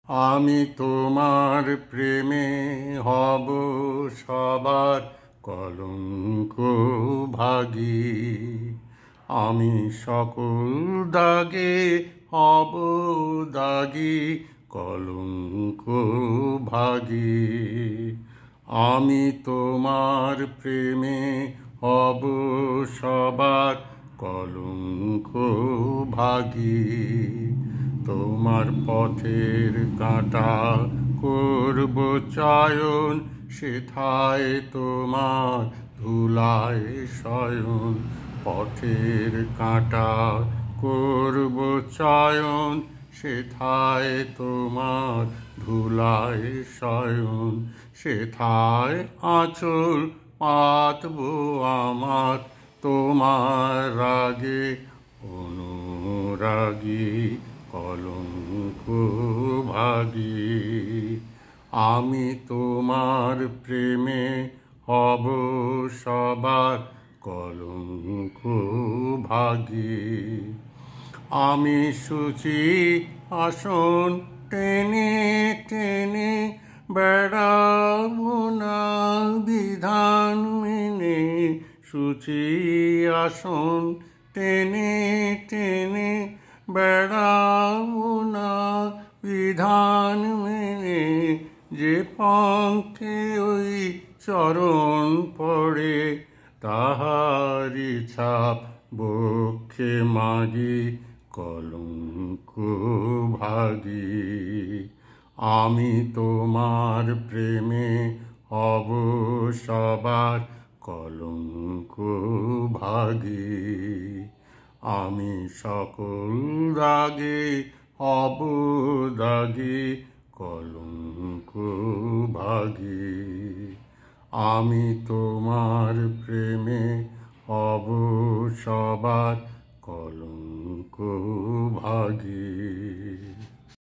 আমি তোমার প্রেমে হব সবার কলঙ্ক ভাগী। আমি সকল দাগে হব দাগী, কলঙ্ক ভাগী। আমি তোমার প্রেমে হব সবার কলঙ্ক ভাগী। তোমার পথের কাঁটা করব চয়ন, সেথায় তোমার ধুলায় শয়ন। পথের কাঁটা করব চয়ন, সেথায় তোমার ধুলায় শয়ন। সেথায় আঁচল পাতব আমার, তোমার রাগে অনুরাগী, কলঙ্ক ভাগী। আমি তোমার প্রেমে হব সবার কলঙ্ক ভাগী। আমি শুচি আসন টেনে টেনে বেড়াবো না বিধান মেনে। শুচি আসন টেনে টেনে বেড়াবো না বিধান মেনে। যে পঙ্কে ওই চরণ পড়ে, তাহারি ছাপ বক্ষে মাগি, কলঙ্ক ভাগী। আমি তোমার প্রেমে হব সবার কলঙ্ক ভাগী। আমি সকল দাগে হব দাগী, কলঙ্ক ভাগী। আমি তোমার প্রেমে হব সবার কলঙ্ক ভাগী।